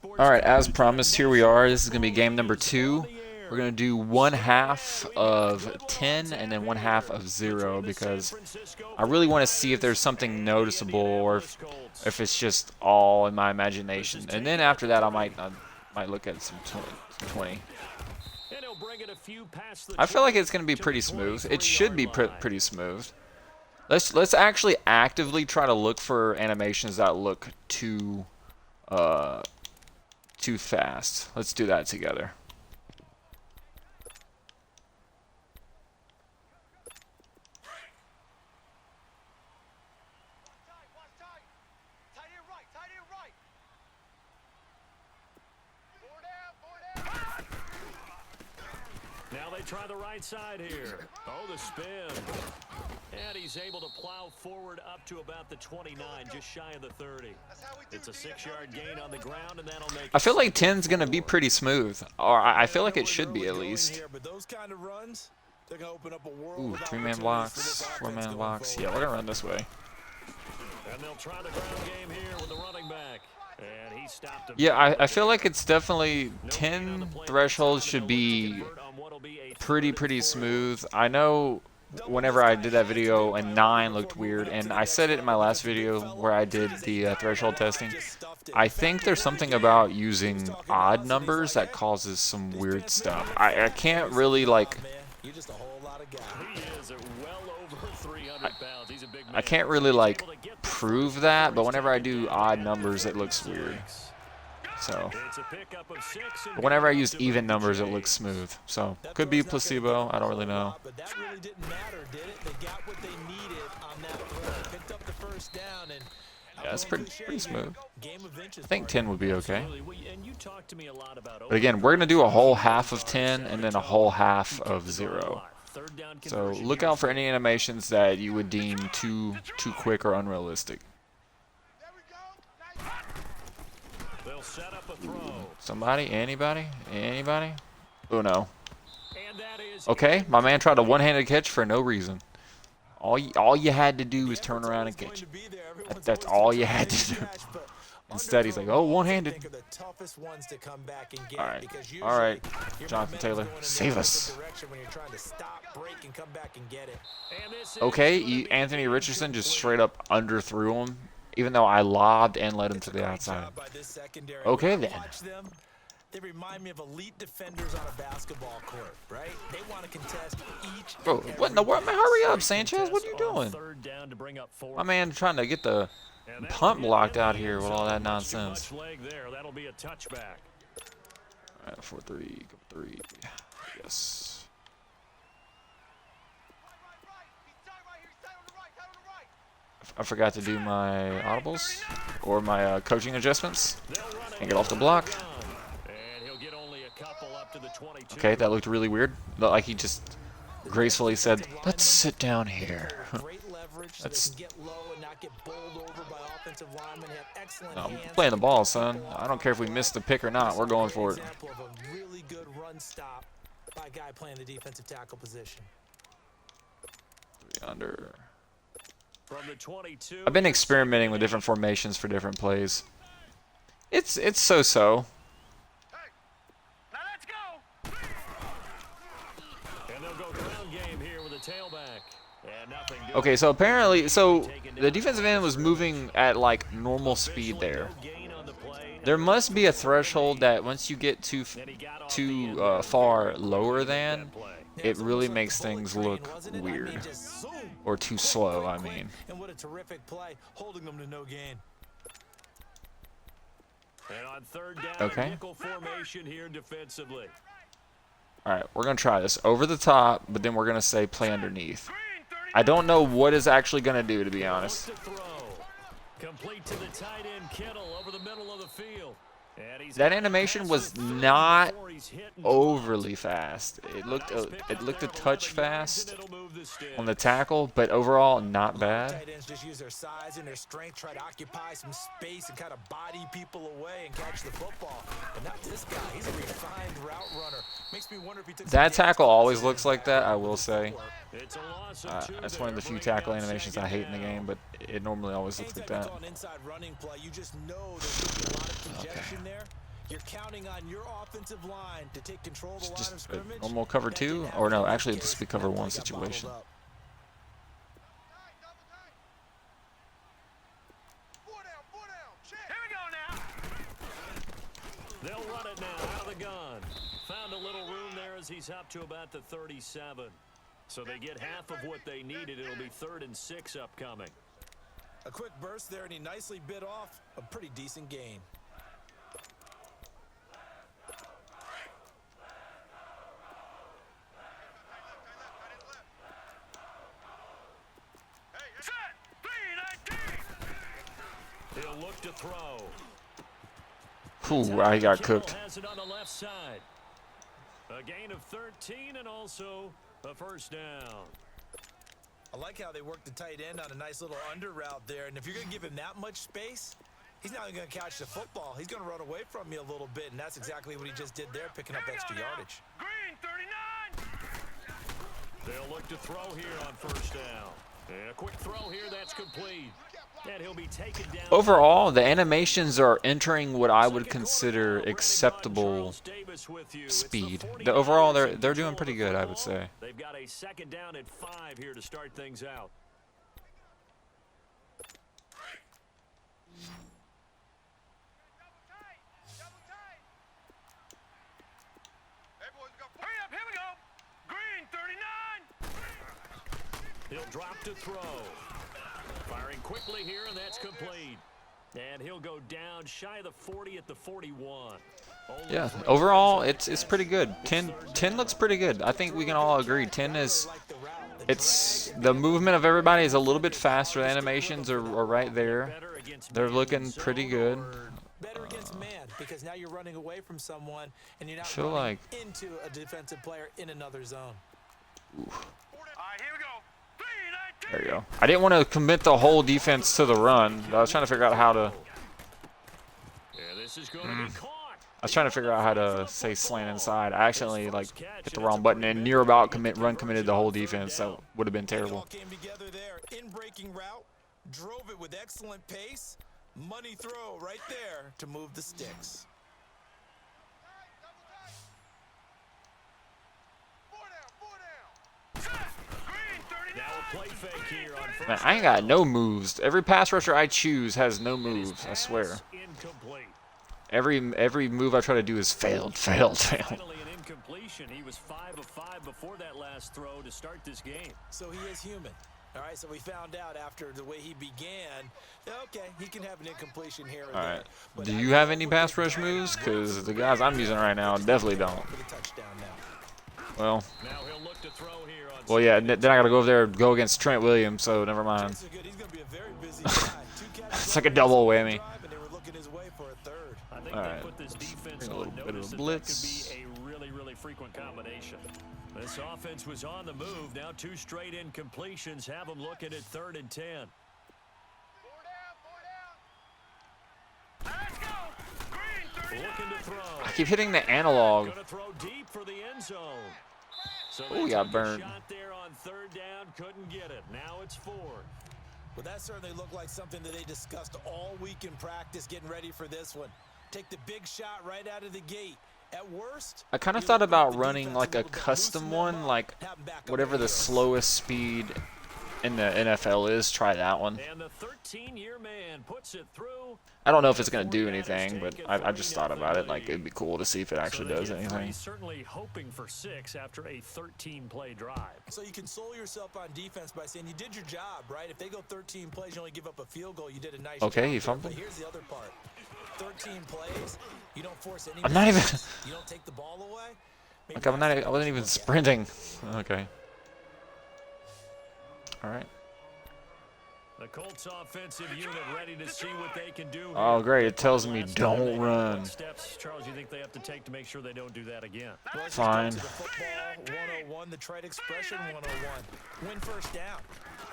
Alright, as promised, here we are. This is going to be game number 2. We're going to do one half of 10 and then one half of 0 because I really want to see if there's something noticeable or if it's just all in my imagination. And then after that, I might look at some 20. I feel like it's going to be pretty smooth. It should be pretty smooth. Let's actually actively try to look for animations that look too fast. Let's do that together. Now they try the right side here. Oh, the spin. And he's able to plow forward up to about the 29, just shy of the 30. It's a 6-yard gain on the ground, and that'll make. I feel like 10's going to be pretty smooth. Or I feel like it should be at least. Ooh, 3-man blocks, 4-man blocks. Yeah, we're going to run this way. And they'll try the ground game here with the running back. And he stopped him. Yeah, I feel like it's definitely 10 thresholds should be pretty smooth. I know whenever I did that video and 9 looked weird, and I said it in my last video where I did the threshold testing. I think there's something about using odd numbers that causes some weird stuff. I can't really like I can't really like prove that, but whenever I do odd numbers it looks weird. So, but whenever I use even numbers, it looks smooth. So, could be placebo. I don't really know. Yeah, it's pretty smooth. I think 10 would be okay. But again, we're going to do a whole half of 10 and then a whole half of 0. So, look out for any animations that you would deem too quick or unrealistic. Somebody? Anybody? Oh no. Okay, my man tried a one-handed catch for no reason. All you had to do was turn around and catch it. That's all you had to do. Instead, he's like, oh, one-handed. All right, Jonathan Taylor, save us. Okay, Anthony Richardson just straight up underthrew him, even though I lobbed and led him to the outside. Okay, then. They remind me of elite defenders on a basketball court, right? They want to contest each. Bro, what in the world? Man, hurry up, Sanchez. What are you doing? My man trying to get the punt blocked out here with all that nonsense. All right, 4-3, go 3. Yes. I forgot to do my audibles or my coaching adjustments. And get off the block. Okay, that looked really weird. Looked like he just gracefully said, let's sit down here. No, I'm playing the ball, son. I don't care if we miss the pick or not. We're going for it. Under. I've been experimenting with different formations for different plays. It's so-so. Okay, so apparently, the defensive end was moving at like normal speed there. There must be a threshold that once you get too far lower than, it really makes things look weird. Or too slow, I mean. Okay. Alright, we're going to try this. Over the top, but then we're going to say play underneath. I don't know what it's actually going to do, to be honest. That animation was not overly fast. It looked a touch fast on the tackle, but overall not bad. That tackle always looks like that, I will say. That's one of the few tackle animations I hate in the game, but it normally always looks like that. suggestion there. You're counting on your offensive line to take control of the line of Just scrimmage. normal cover 2, or no, actually this would be cover 1 situation. They'll run it now out of the gun. Found a little room there as he's up to about the 37. So they get half of what they needed. It'll be 3rd and 6 upcoming. A quick burst there, and he nicely bit off a pretty decent gain. He'll look to throw. Ooh, I got cooked. Has it on the left side. A gain of 13 and also a first down. I like how they work the tight end on a nice little under route there. And if you're going to give him that much space, he's not going to catch the football. He's going to run away from you a little bit, and that's exactly what he just did there, picking up extra yardage. Green 39. They'll look to throw here on first down. And a quick throw here, that's complete. And he'll be taken down. Overall, the animations are entering what I would consider acceptable speed. Overall, they're doing pretty good, I would say. They've got a 2nd down and 5 here to start things out. Hurry up, here we go. Green 39. He'll drop to throw. Firing quickly here, and that's complete. And he'll go down shy of the 40 at the 41. Yeah, overall, it's pretty good. 10 looks pretty good. I think we can all agree. 10 is, it's, the movement of everybody is a little bit faster. The animations are right there. They're looking pretty good. Better against man, because now you're running away from someone, and you're not feel running like into a defensive player in another zone. All right, here we go. There you go. I didn't want to commit the whole defense to the run. I was trying to figure out how to. I was trying to figure out how to say slant inside. I accidentally like hit the wrong button and near about committed the whole defense. That would have been terrible. Came together there in breaking route, drove it with excellent pace. Money throw right there to move the sticks. Play fake here on first. Man, I ain't got no moves. Every pass rusher I choose has no moves. I swear. Incomplete. Every move I try to do is failed. Finally an incompletion. He was 5 of 5 before that last throw to start this game. So he is human. All right, so we found out after the way he began, okay, he can have an incompletion here or All there. right. But Do you have any pass rush moves? Because the guys I'm using right now definitely don't. for the touchdown now. Well. Now he'll look to throw here on Well, yeah. Then I gotta go over there and go against Trent Williams. So never mind. He's gonna be a very busy guy. It's like a double whammy. And they were looking his way for a third. I think All they right. put this defense Bring a on little bit of notice a that blitz. that could be a really frequent combination. This offense was on the move. Now 2 straight incompletions have them looking at 3rd and 10. Looking to throw. I keep hitting the analog. Gonna throw deep for the end zone. So Ooh, they got took a burned. shot there on 3rd down, couldn't get it. Now it's 4. Well, that certainly looked like something that they discussed all week in practice, getting ready for this one. Take the big shot right out of the gate. At worst, I kind of you thought open up about the running defense like a little bit, custom loosen them one, up, like have them back up whatever the the hill. slowest speed in the NFL is. Try that one. And the 13-year man puts it through. I don't know if it's gonna do anything, but I just thought about it. Like it'd be cool to see if it actually does anything. Certainly hoping for 6 after a 13-play drive. So you console yourself on defense by saying you did your job, right? If they go 13 plays, you only give up a field goal. You did a nice job. Okay, he there. fumbled. But here's the other part. 13 plays, you don't force any I'm not even. mistakes, you don't take the ball away. Maybe Like that's I wasn't even sprinting. Okay. All right. The Colts offensive unit ready to see what they can do. Oh, here. great. It tells me Last time they don't had run. what steps, Charles, you think they have to take to make sure they don't do that again? Well, let's just Fine. go to the football 101, the trade expression 101. Win first down.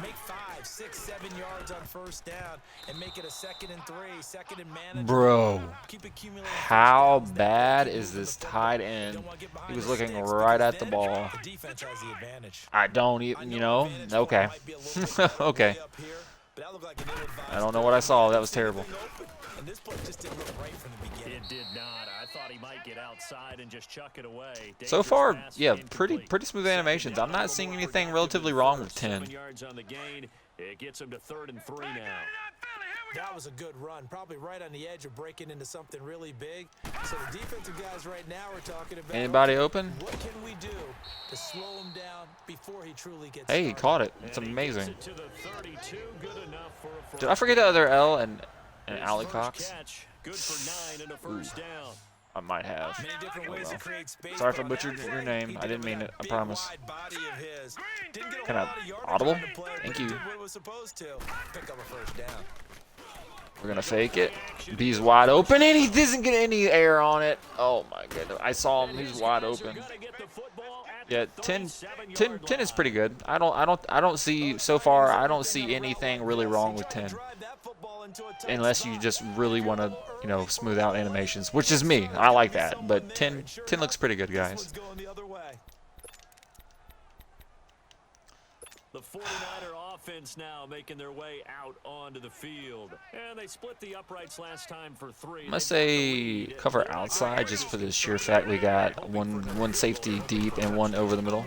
Make 5, 6, 7 yards on first down and make it a 2nd and 3, 2nd and manageable. Bro, Keep accumulating how first downs. bad Keep is moving this the football. tight You end? don't wanna get behind He was the looking sticks right because at the then ball. The defense has the advantage. I don't even, you know. advantage point Okay. might be a little bit okay. way up here, but that looked like an ill-advised I don't know what I saw. That was terrible. thing open, and And this play just didn't look right from the beginning. It did not. I thought he might get outside and just chuck it away. So Dangerous far, pass, yeah, incomplete. pretty smooth animations. I'm not seeing anything relatively wrong with 10. 7 yards on the gain. It gets him to 3rd and 3 now. That was a good run, probably right on the edge of breaking into something really big. So the defensive guys right now are talking about Anybody open? what can we do to slow him down before he truly gets Hey, he started. caught it. It's And he gets amazing. it to the 32. Good enough for a first. Did I forget the other L and His Alley first Cox? catch, good for 9 and a first down. I might have. Many different ways to create space. Sorry if I but on butchered that your play, name. he I didn't did it mean with it. that I big, promise. wide body of his. Didn't get a Kinda lot of yardage audible? on the play, but Thank it you. did what it was supposed to. Pick up a first down. We're gonna fake it. B's wide open, and he doesn't get any air on it. Oh my goodness! I saw him. He's wide open. Yeah, 10 is pretty good. I don't see so far. I don't see anything really wrong with 10, unless you just really want to, you know, smooth out animations, which is me. I like that, but 10 looks pretty good, guys. The 49er offense now making their way out onto the field. And they split the uprights last time for 3. I'm gonna say cover outside just for the sheer fact we got one safety deep and one over the middle.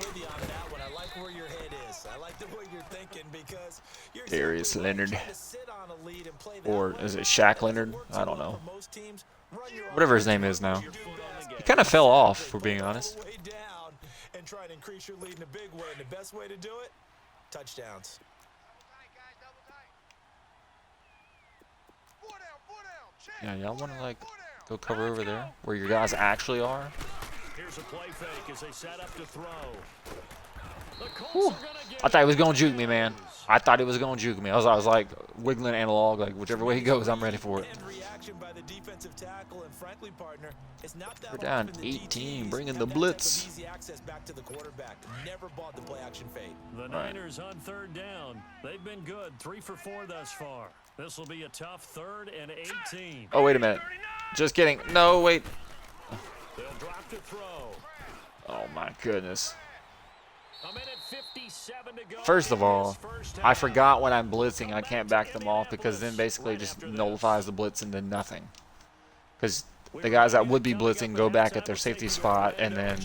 Darius Leonard, or is it Shaq Leonard? I don't know. Whatever his name is now. He kind of fell off, for being honest. And try to increase your lead in a big way. And the best way to do it, touchdowns. Yeah, y'all want to like go cover over there where your guys actually are? Here's a play fake as they set up to throw. Whew. I thought he was gonna juke me, man. I thought he was gonna juke me. I was like wiggling analog, like whichever way he goes, I'm ready for it. We're down 18, bringing the blitz. The Niners on 3rd down. They've been good, 3 for 4 thus far. This will be a tough 3rd and 18. Oh, wait a minute. Just kidding. No, wait. They'll drop to throw. Oh my goodness. A minute 57 to go. First of all, First I half. forgot when I'm blitzing, I can't back them off because then basically it just nullifies the blitz into nothing. Because the guys that would be blitzing go back at their safety spot and then,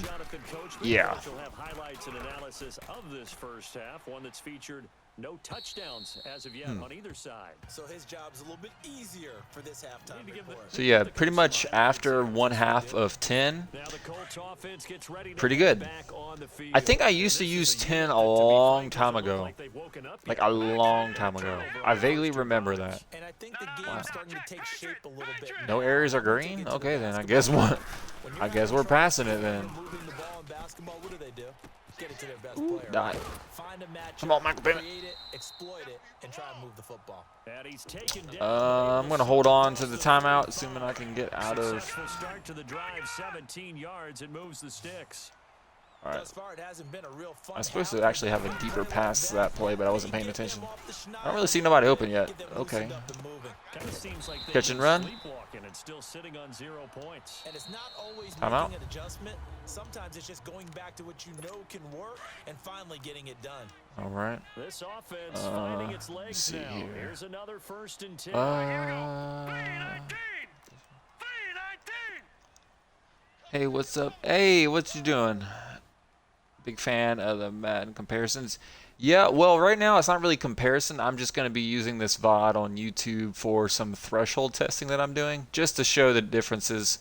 yeah. We'll have highlights and analysis of this first half, one that's featured no touchdowns as of yet on either side. So his job's a little bit easier for this halftime report. So yeah, pretty much after one half of 10, Now the Colts offense gets ready to pretty get good. back on the field. I think I And used to this use is a 10 unit a that, to be long frank, time doesn't look ago. like they've woken up Like yet. a long time ago. I vaguely remember that. And I think the game's starting to take shape a little bit. No areas are green? Okay, then I guess what? I guess we're passing it then. Moving the ball in basketball, what do? Get it to their best Ooh, player. die. Find a match. Come on, Michael Bennett. Create it, exploit it, and try and move the football. And he's taken down. I'm gonna hold on to the timeout, assuming I can get out of. Successful start to the drive, 17 yards. It moves the sticks. All right. Thus far, it hasn't been a real fun I'm supposed to half. actually have a deeper pass to that play, but I wasn't paying attention. I don't really see nobody open yet. Okay. Kind of seems like they've Catch and been run. sleepwalking and still sitting on 0 points. And it's not always Timeout. making an adjustment. Sometimes it's just going back to what you know can work and finally getting it done. All right. This offense finding its let's legs see now. here. Here's another 1st and 10. 319. Hey, what's up? Hey, what you doing? Big fan of the Madden comparisons. Yeah, well, right now it's not really comparison. I'm just going to be using this VOD on YouTube for some threshold testing that I'm doing, just to show the differences.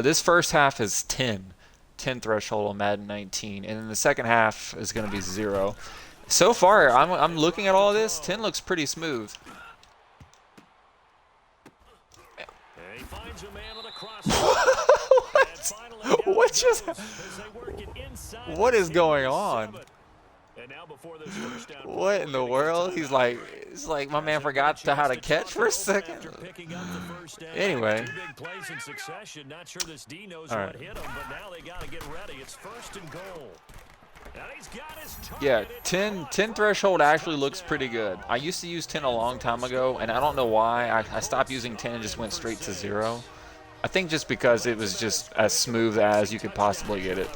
This first half is 10 threshold on Madden 19, and then the second half is going to be 0. So far, I'm looking at all this. 10 looks pretty smooth. And he finds a man with a cross. What just? What is going on? And now before this first down, What in the world? He's like, it's like my man forgot how to catch for a second. after picking up the first down. Anyway. 2 big plays in succession. Not sure this D knows All what right. hit him, but now they got to get ready. It's 1st and goal. And he's got his target. Yeah, It's 10 caught. threshold actually looks pretty good. I used to use 10 a long time ago, and I don't know why. I stopped using 10 and just went straight to 0. I think just because it was just as smooth as you could possibly get it.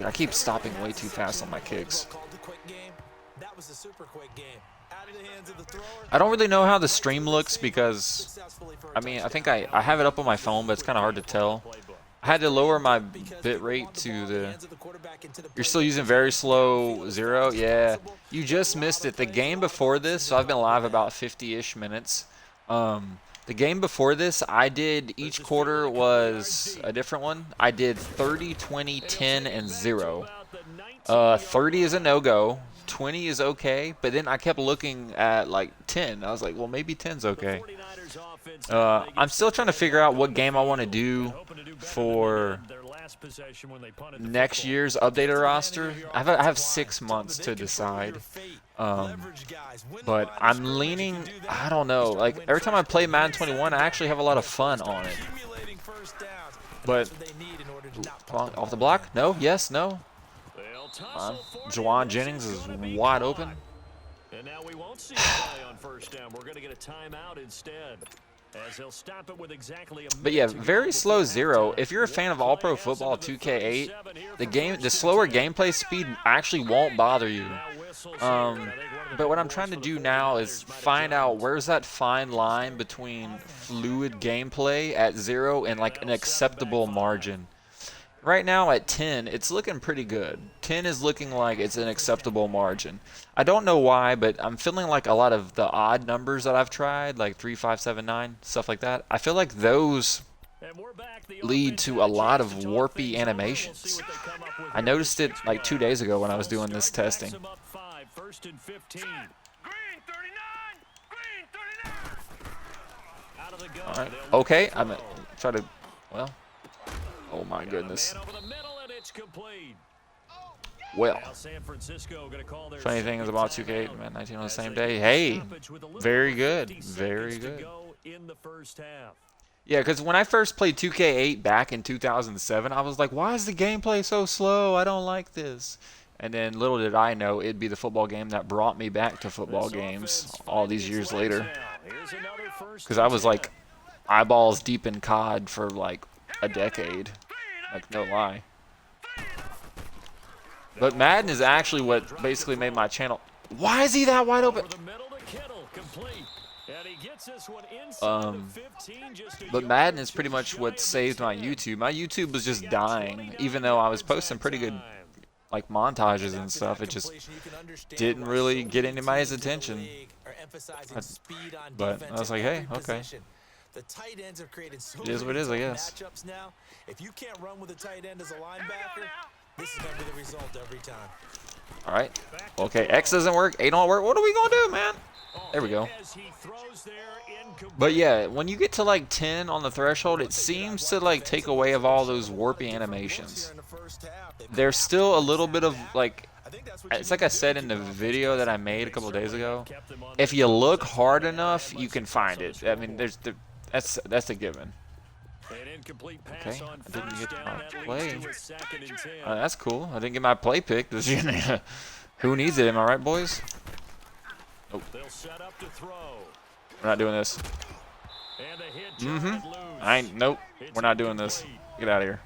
I keep stopping way too fast on my kicks. Called the quick game. That was a super quick game. Out of the hands of the thrower. I don't really know how the stream looks because, I mean, I think I have it up on my phone, but it's kind of hard to tell. I had to lower my bit rate to the... You're still using very slow 0? Yeah. You just missed it. The game before this, so I've been live about 50-ish minutes. The game before this, I did, each quarter was a different one. I did 30, 20, 10, and 0. 30 is a no-go. 20 is okay, but then I kept looking at like 10. I was like, well, maybe 10's okay. I'm still trying to figure out what game I want to do for next year's updated roster. I have 6 months to decide. But I'm leaning, I don't know, like every time I play Madden 21, I actually have a lot of fun on it. But, off the block? No? Yes? No? Juwan Jennings is wide open. And now we won't see a play on first down. We're going to get a timeout instead. As he'll stop it with exactly a But yeah, very slow 0. If you're a fan of All-Pro Football 2K8, the slower gameplay speed actually won't bother you. But what I'm trying to do now is find out where's that fine line between fluid gameplay at 0 and like an acceptable margin. Right now at 10, it's looking pretty good. 10 is looking like it's an acceptable margin. I don't know why, but I'm feeling like a lot of the odd numbers that I've tried, like 3, 5, 7, 9, stuff like that, I feel like those lead to a lot of warpy animations. I noticed it like 2 days ago when I was doing this testing. First and 15. Green 39. Green 39. Out of the gun. All right. Okay, I'm gonna try to, well, oh my goodness. Man over the middle, and it's complete. Well, Now San Francisco going to call their funny thing is about second 2K8 timeout and Madden 19 on the as same they day. get Hey, stoppage with a little very over good, 50 very seconds to good. go in the first half. Yeah, because when I first played 2K8 back in 2007, I was like, why is the gameplay so slow? I don't like this. And then little did I know it'd be the football game that brought me back to football games all these years later. Because I was like eyeballs deep in COD for like a decade. Like, no lie. But Madden is actually what basically made my channel. Why is he that wide open? But Madden is pretty much what saved my YouTube. My YouTube was just dying, even though I was posting pretty good like montages and stuff. It just didn't really get anybody's attention. But I was like, hey, okay. The tight ends are created so It is what it is, I guess. matchups now. If you can't run with a tight end as a linebacker, this is going to be the result every time. All right. Okay, X doesn't work. A don't work. What are we going to do, man? There we go. But yeah, when you get to like 10 on the threshold, it seems to like take away of all those warpy animations. There's still a little bit of like, it's like I said in the video that I made a couple days ago. If you look hard enough, you can find it. I mean, that's a given. Okay, I didn't get my play. That's cool. I didn't get my play pick. Who needs it? Am I right, boys? Nope. We're not doing this. Nope. We're not doing this. Get out of here.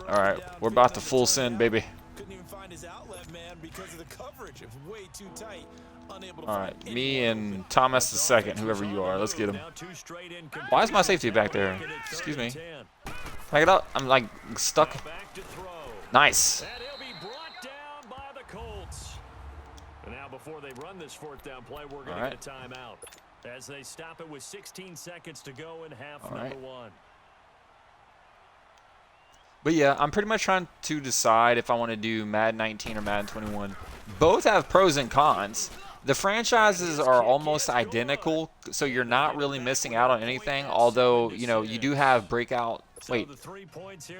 All right, we're about to full send, baby. Couldn't even find his outlet man because of the coverage. It was way too tight. All right, me and Thomas the second, whoever you are. Let's get him. Why is my safety back there? Excuse me. Take it up. I'm like stuck. Nice. Now before they run this fourth down play, we're going to get a timeout as they stop it with 16 seconds to go in half number one. But yeah, I'm pretty much trying to decide if I want to do Madden 19 or Madden 21. Both have pros and cons. The franchises are almost identical, so you're not really missing out on anything, although, you know, you do have breakout. Wait,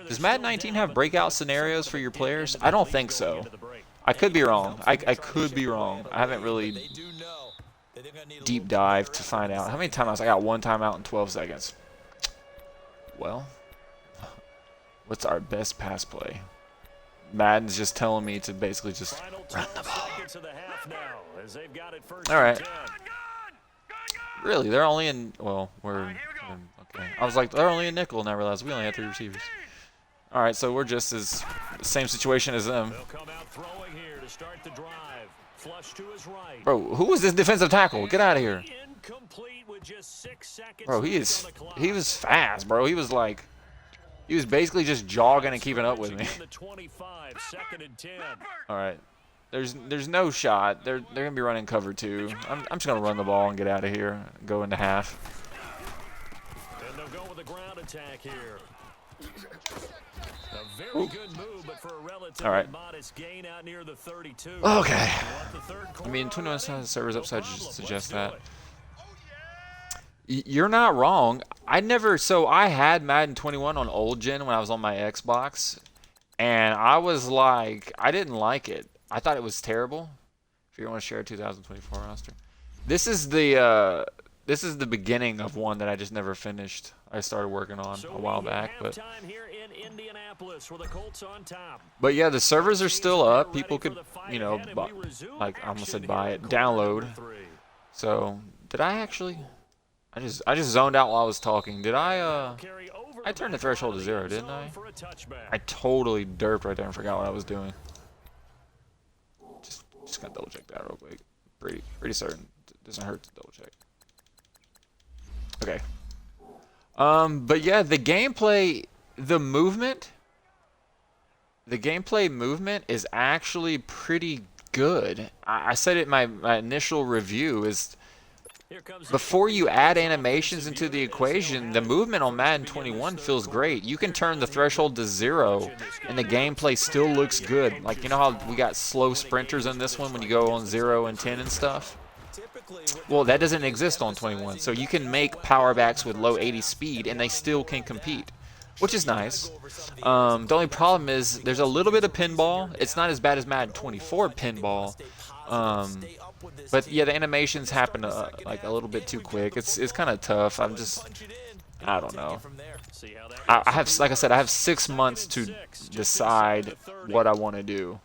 does Madden 19 have breakout scenarios for your players? I don't think so. I could be wrong. I could be wrong. I haven't really deep dived to find out. How many timeouts? I got one timeout in 12 seconds. Well, what's our best pass play? Madden's just telling me to basically just run the ball. All right. Really? They're only in, well, okay. I was like, they're only in nickel, and I realized we only had 3 receivers. All right, so we're just as same situation as them. They'll come out throwing here to start the drive. Flush to his right. Bro, who is this defensive tackle? Get out of here. Incomplete with just 6 seconds Bro, he was fast, bro. He was basically just jogging and keeping up with me. The 25, 2nd and 10. All right. There's no shot. They're gonna be running cover 2. I'm just gonna run the ball and get out of here. Go into half. And they'll go with a ground attack here. A very good move, but for a relatively modest gain out near the 32. Okay. I mean, 21 servers upside suggest that. You're not wrong. So I had Madden 21 on old gen when I was on my Xbox, and I was like, I didn't like it. I thought it was terrible. If you want to share a 2024 roster, this is the beginning of one that I just never finished. I started working on a while back, but yeah, the servers are still up. People could, you know, like I almost said buy it, download. So did I actually? I just zoned out while I was talking. Did I turned the threshold to 0, didn't I? I totally derped right there and forgot what I was doing. Just gonna double check that real quick. Pretty certain. It doesn't hurt to double check. Okay. But yeah, the gameplay movement is actually pretty good. I said it in my initial review is before you add animations into the equation, the movement on Madden 21 feels great. You can turn the threshold to 0 and the gameplay still looks good. Like, you know how we got slow sprinters in this one when you go on 0 and 10 and stuff? Well, that doesn't exist on 21. So you can make power backs with low 80 speed and they still can compete, which is nice. The only problem is there's a little bit of pinball. It's not as bad as Madden 24 pinball. But yeah, the animations happen like a little bit too quick. It's kind of tough. I don't know. I have, like I said, I have 6 months to decide what I want to do.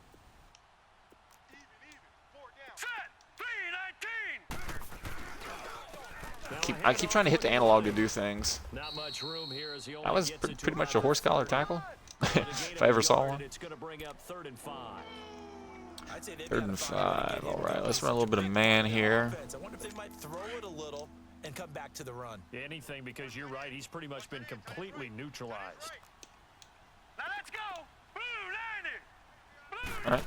I keep trying to hit the analog to do things. That was pretty much a horse collar tackle, if I ever saw one. 3rd and 5. All right, let's run a little bit of man here. I wonder if they might throw it a little and come back to the run. Anything, because you're right. He's pretty much been completely neutralized. Now let's go. Blue 90. All right,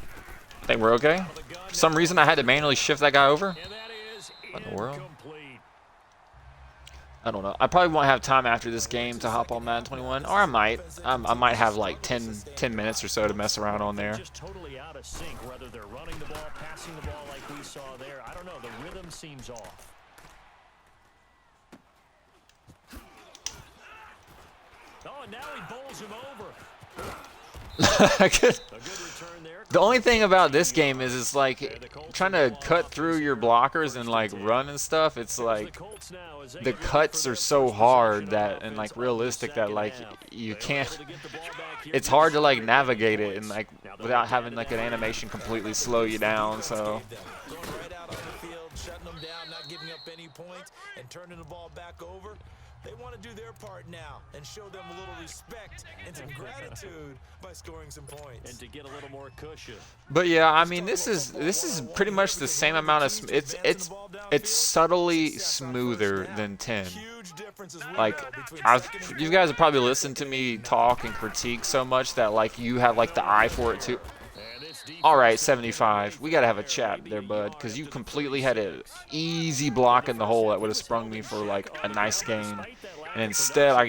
I think we're okay. For some reason, I had to manually shift that guy over. And that is What in the world? incomplete. I don't know. I probably won't have time after this game to hop on Madden 21, or I might. I might have like 10 minutes or so to mess around on there. Just totally out of sync, whether they're running the ball, passing the ball like we saw there. I don't know. The rhythm seems off. Oh, and now he bowls him over. The only thing about this game is it's like trying to cut through your blockers and like run and stuff. It's like the cuts are so hard that and like realistic that like you can't. It's hard to like navigate it and like without having like an animation completely slow you down. So. Right out on the field, shutting them down, not giving up any points, and turning the ball back over. They want to do their part now and show them a little respect and some gratitude by scoring some points. And to get a little more cushion. But yeah, I mean this is pretty much the same amount of it's subtly smoother than 10. Like you guys have probably listened to me talk and critique so much that like you have like the eye for it too. All right, 75. We gotta have a chat there, bud, because you completely had an easy block in the hole that would have sprung me for like a nice game, and instead I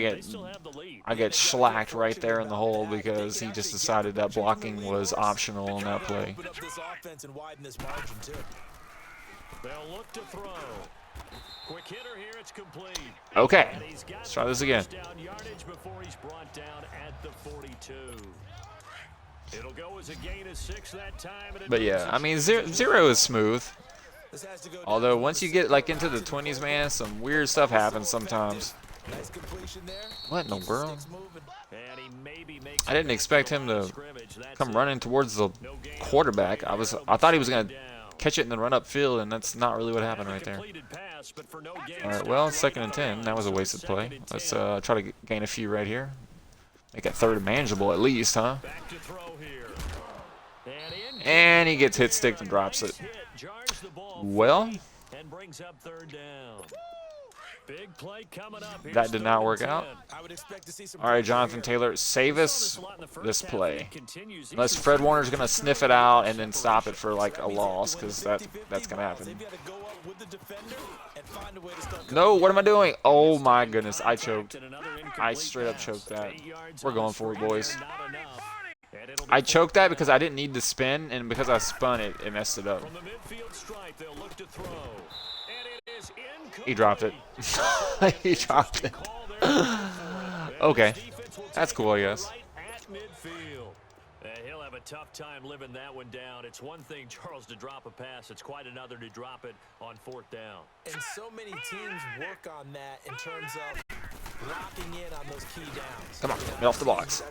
get shellacked right there in the hole because he just decided that blocking was optional on that play. They'll look to throw. Quick hitter here, it's complete. Okay, let's try this again. Down yardage before he's brought down at the 42. It'll go as a gain of 6 that time. But yeah, I mean zero is smooth. Although once you get like into the 20s, man, some weird stuff happens sometimes. What in the world? I didn't expect him to come running towards the quarterback. I thought he was gonna catch it and then run upfield, and that's not really what happened right there. All right, well, 2nd and 10. That was a wasted play. Let's try to gain a few right here. Make that 3rd manageable at least, huh? And he gets hit stick and drops it. Well, and brings up third down. Big play coming up. that did not work out. I would expect to see some All right, pressure Jonathan here. Taylor, save us this play. Unless Fred Warner's going to sniff it out and then stop it for like a loss, because that's going to happen. They've got to go up with the defender and find a way to start No, what am I doing? Oh my goodness, I choked. I straight up choked that. We're going for it, boys. I choked that because I didn't need to spin, and because I spun it, it messed it up. From the midfield stripe, they'll look to throw. And it is He dropped it. He dropped it. Okay. That's cool, I guess. He'll have a tough time living that one down. It's one thing, Charles, to drop a pass. It's quite another to drop it on fourth down. And so many teams work on that in terms of locking in on those key downs. Come on, get off the box.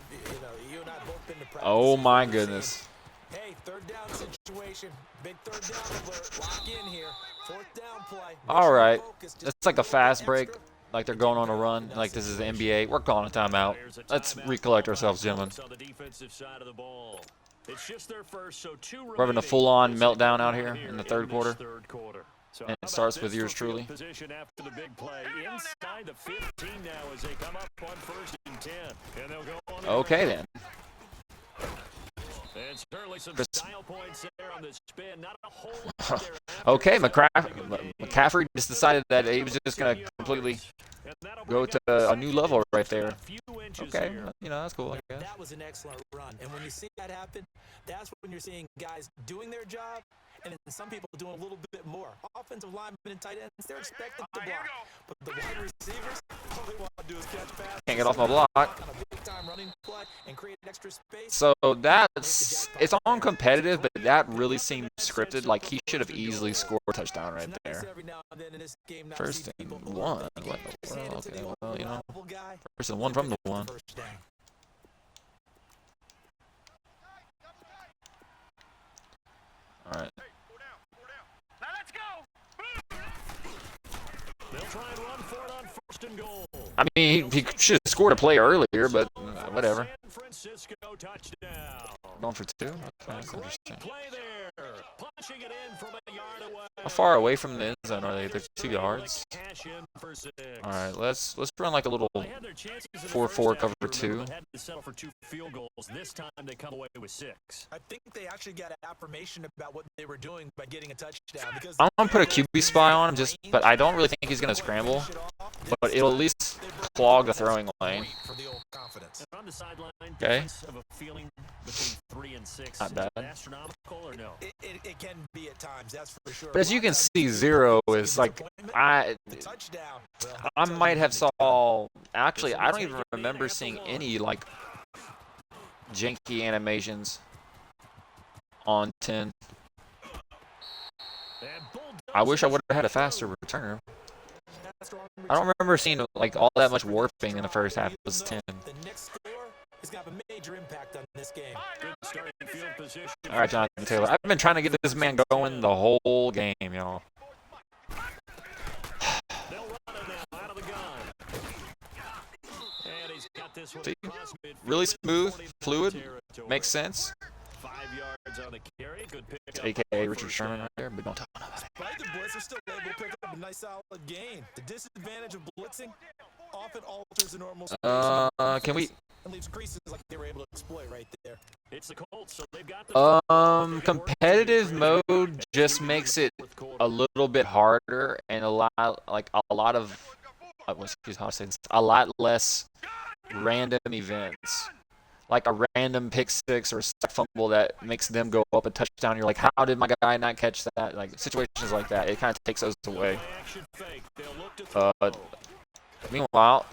You and I both been to practice. Oh my goodness. Hey, third down situation. Big third down alert. Lock in here. Fourth down play. All right. It's like a fast break. Like they're going on a run. Like this is the NBA. We're calling a timeout. Let's recollect ourselves, gentlemen. We're having a full-on meltdown out here in the third quarter. And it starts with yours truly. Okay, then. Okay, McCaffrey just decided that he was just going to completely go to a new level right there. Okay, you know, that's cool, I guess. That was an excellent run. And when you see that happen, that's when you're seeing guys doing their job and then some people doing a little bit more. Offensive linemen and tight ends, they're expected to block. But the wide receivers, all they want to do is catch passes. Can't get off my block. So that's, it's on competitive, but that really seemed scripted. Like he should have easily scored a touchdown right there. First and one. What the world? Okay, well, you know, first and one from the one. All right. Now let's go. They'll try and run for it on first and goal. I mean, he should have scored a play earlier, but whatever. San Francisco touchdown. Going for two? That's interesting. Play there. Punching it in from a yard away. How far away from the end zone are they? They're 2 yards. Cash in for 6. All right, let's run like a little They had their chances in the 4-4 first half, cover remember, 2. but had to settle for 2 field goals. This time they come away with 6. I think they actually got affirmation about what they were doing by getting a touchdown. Because I'm gonna put a QB spy on him, but I don't really think he's gonna scramble. But it'll at least clog the throwing lane. for the old confidence. On the sideline, Okay. difference of a feeling between 3 and 6. Not Is bad. it astronomical or no? It can be at times, that's for sure. But as you can see, 0 is like I Touchdown. might have saw. Actually, I don't even remember seeing any like janky animations on 10. I wish I would have had a faster returner. I don't remember seeing like all that much warping in the first half. It was 10. The next score is going to have a major impact on this game. Good starting field position. All right, Jonathan Taylor. I've been trying to get this man going the whole game, y'all. They'll run it now out of the gun. And he's got this one See? across midfield. Really smooth, 40 fluid, territory. makes sense. 5 yards on the carry. Good pick. AKA Richard Sherman right there, but don't talk about it. Despite the blitz, they're still able to pick up a nice solid gain. The disadvantage of blitzing often alters the normal space Can we? and leaves creases like they were able to exploit right there. It's the Colts, so they've got the Competitive mode just makes it a little bit harder and a lot of a lot less random events. Like a random pick 6 or sack fumble that makes them go up a touchdown. You're like, how did my guy not catch that? Like situations like that, it kind of takes those away. Meanwhile,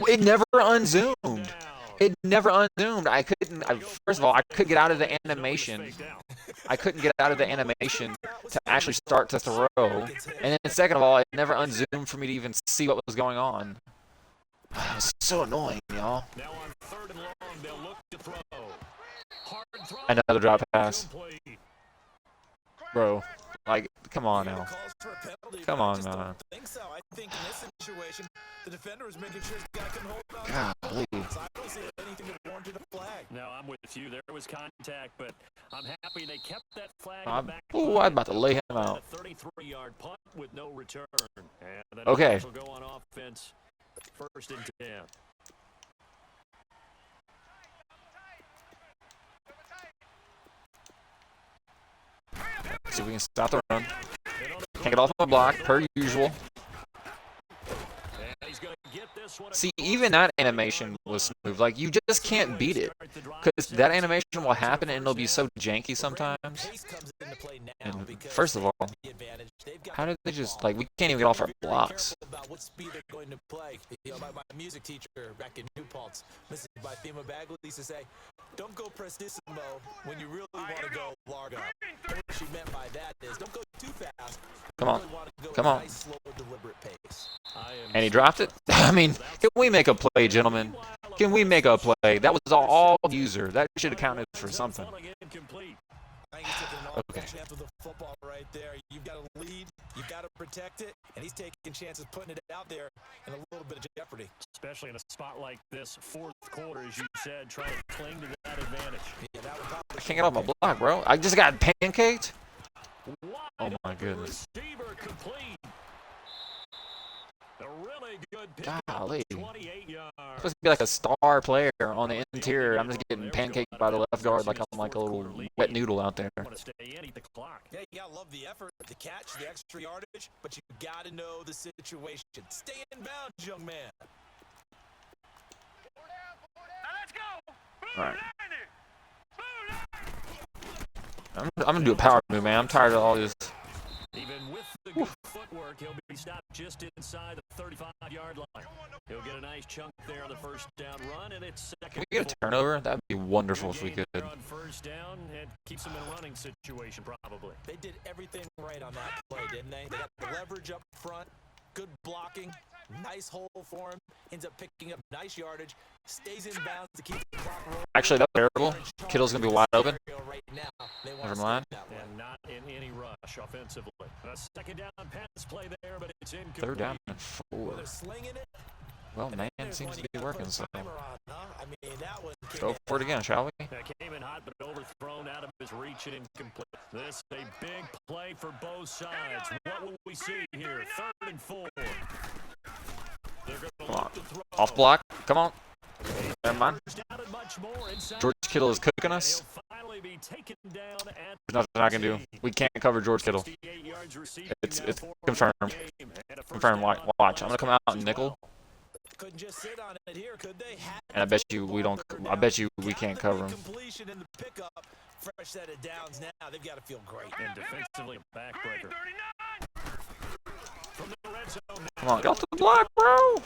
it never unzoomed. It never unzoomed. I couldn't. First of all, I couldn't get out of the animation. I couldn't get out of the animation to actually start to throw. And then second of all, it never unzoomed for me to even see what was going on. It was so annoying, y'all. Now on third and long, they'll look to throw. Hard throw. Another drop pass. Bro, like, come on now. Come on, man. I think so. I think in this situation, the defender was making sure the guy couldn't hold on. Golly. So I don't see it anything that warranted a flag. No, I'm with you. There was contact, but I'm happy they kept that flag in the back. Oh, I'm about to lay him out. A 33-yard punt with no return. And the Okay. Knights will go on offense. First and 10. See if we can stop the run. Can't get off my block, per usual. And he's gonna get this one. See, even that animation was smooth. Like, you just can't beat it. Because that animation will happen and it'll be so janky sometimes. Pace comes into play now And because first of all, the advantage. They've got how did they just, like, we can't even get off our blocks. careful about what speed they're going to play. You know, my music teacher back in New Paltz, Mrs. Bythema Bagley, used to say, don't go prestissimo when you really want to go largo. And what she meant by that is don't go too fast. Come on. You really want to go Come at a on. nice, slow, deliberate pace. And he dropped it. I mean, can we make a play, gentlemen? Can we make a play? That was all user. That should have counted for something. Incomplete. I think he's taking an all Okay. chance with the football right there. You've got to lead, you've got to protect it, and he's taking chances putting it out there in a little bit of jeopardy. Especially in a spot like this, fourth quarter, as you said, trying to cling to that advantage. Yeah, that would probably I can't get off my block, bro. I just got pancaked. Wide Oh my open goodness. Receiver complete. A really good pick. Golly. 28 yards. Supposed to be like a star player on the interior. I'm just getting pancaked by the left guard like I'm like a little wet noodle out there. Want to stay in, eat the clock. Yeah, you gotta love the effort, the catch, the extra yardage, but you gotta know the situation. Stay in bounds, young man. Now let's go. All right. I'm gonna do a power move, man. I'm tired of all this. Even with the good footwork, he'll be stopped just inside the 35-yard line. He'll get a nice chunk there on the first down run, and it's Can second. we get a turnover? That'd be wonderful if we Gain could. there on first down and keeps them in a running situation, probably. They did everything right on that play, didn't they? They got the leverage up front, good blocking, nice hole for him, ends up picking up nice yardage, stays in bounds to keep the clock rolling. Actually, that's terrible. Kittle's gonna be wide open. Right now, they wanna Never stay mind. that way. And not in any rush offensively. A second down pass play there, but it's incomplete. Third down and 4. They're slinging it. Well, man There's seems one to you be gotta working, put a so timer on, huh? I mean, that one came go in for it again, shall we? That came in hot, but overthrown out of his reach and incomplete. This is a big play for both sides. What will we see here? 3rd and 4. They're gonna Come on. look to throw. Off block. Come on. Never mind. Down and much more inside. George Kittle is cooking And us. he'll finally be taken down at There's nothing I can do. We can't cover George Kittle. 68 yards receiving It's now for confirmed. the game. And a first Confirm. down Watch. I'm gonna come out and nickel, Couldn't just sit on it here, could they? Had and I bet you we don't. I bet you we can't cover him. Completion in the pickup. Fresh set of downs now. They've got to feel great. And defensively a backbreaker. 39. From the red zone. Come on, get off the block, bro.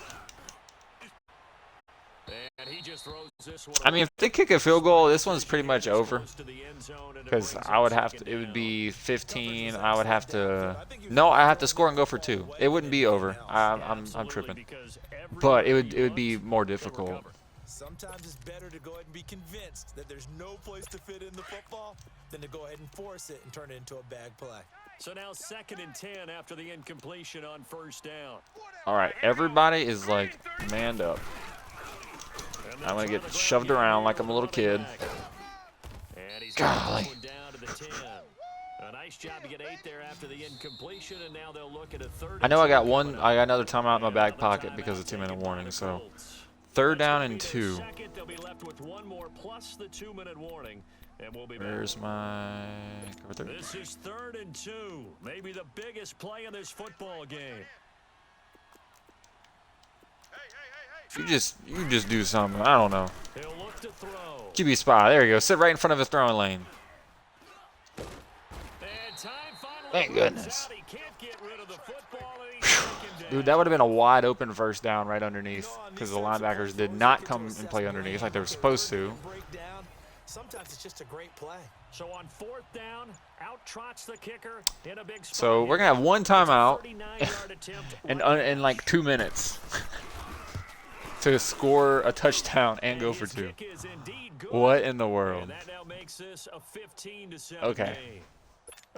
And he just throws this one I mean, if they kick a field goal, this one's pretty much over. close to the end zone, and it Because brings I up would have to. second It would down. be 15. I would have to. No, I have to score and go for 2. It wouldn't be over. I'm Absolutely, tripping. because every But it would play be once, more they difficult. recover. Sometimes it's better to go ahead and be convinced that there's no place to fit in the football than to go ahead and force it and turn it into a bag play. So now 2nd and 10 after the incompletion on first down. All right, everybody is like manned up. And I'm gonna they'll get try the shoved ground around here like I'm a little on the kid. back. And he's Golly. going down to the 10. A nice job to get 8 there after the incompletion, and now they'll look at a 3rd. I know I got and 2 one. coming I up. got another timeout in my back Another pocket because of timeout 2-minute taken by warning. the So Colts. 3rd That's down gonna and be 2. their second. They'll be left with one more plus the 2-minute warning, and we'll be back. Where's my cover 3? This is 3rd and 2, maybe the biggest play in this football game. You just do something. I don't know. He'll look to throw. QB spot. There you go. Sit right in front of his throwing lane. And time finally Thank runs goodness. out. He can't get rid of the football, and he's taken down. Dude, that would have been a wide open first down right underneath because the linebackers did not come and play underneath like they were supposed to. Sometimes it's just a great play. So on 4th down, out trots the kicker in a big spot. So we're here. gonna have one It's a timeout 39-yard attempt in right in like 2 minutes to score a touchdown and go for his 2. kick is indeed good. What in the And world? that now makes this a 15-7 Okay. game.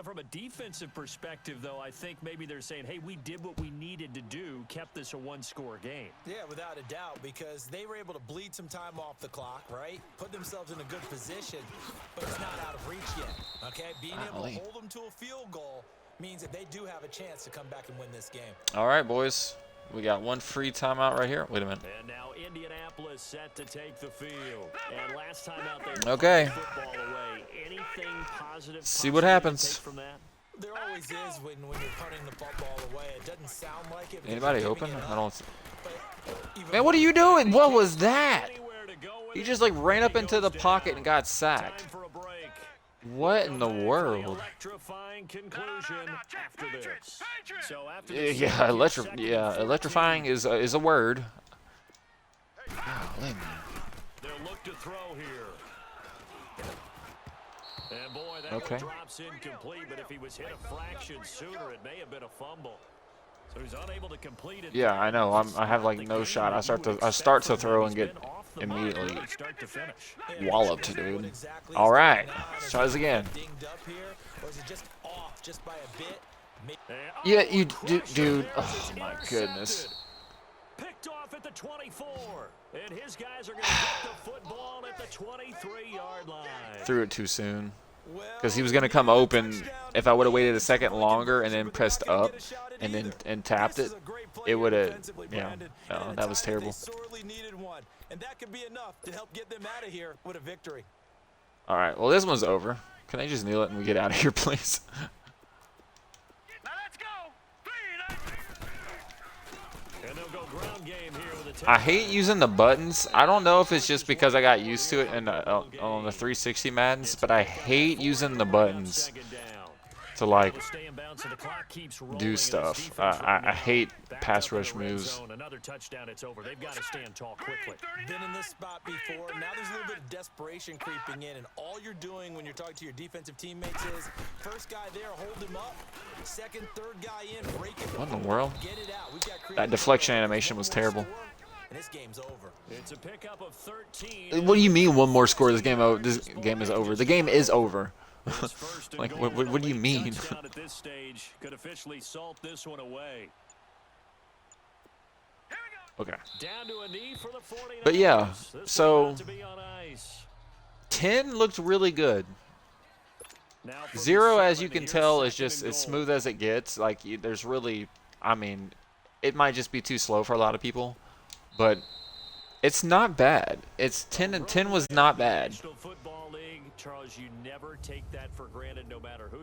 From a defensive perspective, though, I think maybe they're saying, hey, we did what we needed to do, kept this a one-score game. Yeah, without a doubt, because they were able to bleed some time off the clock, right? Put themselves in a good position, but it's not out of reach yet, okay? Being able to hold them to a field goal means that they do have a chance to come back and win this game. All right, boys. We got one free timeout right here. Wait a minute. And now Indianapolis set to take the field. And last time out there, Okay. football away. Anything positive? See what happens. From that? There always is when you're punting the football away. It doesn't sound like it. Anybody open? I don't. Even Man, what are you doing? What was that? He just like ran up into the pocket and got sacked. Time for a break. What in the world? Electrifying conclusion after this. So after Yeah, electrifying is a word. Golly, man. they'll look to throw here. And boy, that Okay. one drops incomplete, but if he was hit a fraction sooner, it may have been a fumble. So he's unable to complete it. Yeah, I know. I have like no shot. I start to throw and get immediately Start to finish. walloped, dude. All right, let's try this again. dinged up here, or is it just off just by a bit? Yeah, you dude. Oh my goodness. Picked off at the 24. And his guys are going to get the football at the 23-yard line. Threw it too soon. Because he was gonna come open. If I would have waited a second longer and then pressed up and then tapped it, it would have. Yeah, no, that was terrible. And that could be enough to help get them out of here with a victory. All right, well this one's over. Can I just kneel it and we get out of here, please? Now let's go. 3 And they'll go ground game here with a I hate using the buttons. I don't know if it's just because I got used to it in on the 360 Maddens, but I hate using the buttons second down. to like Will stay in bounds, so the clock keeps rolling do as stuff. defense I hate back pass up in rush the red moves. zone. Another touchdown, it's over. They've got to stand tall quickly. Been in this spot before. Now there's a little bit of desperation creeping in, and all you're doing when you're talking to your defensive teammates is first guy there, hold him up. Second, third guy in, break it. What in the world? Get it out. We've got That creative deflection play. animation was One more terrible. score, and this game's over. It's a pickup of 13. What do you mean one more score? This game is over. The game is over. It's first and Like goal what do you with a mean? touchdown at this stage could officially salt this one away. Okay. Down to a knee for the 49ers. But yeah, This so one about to be on ice. 10 looked really good. Now from 0, the as you 7, can here's tell, is second just and as goal. smooth as it gets. Like there's really, I mean, it might just be too slow for a lot of people, but it's not bad. It's 10 and 10 was not bad. National Football League, Charles, you never take that for granted no matter who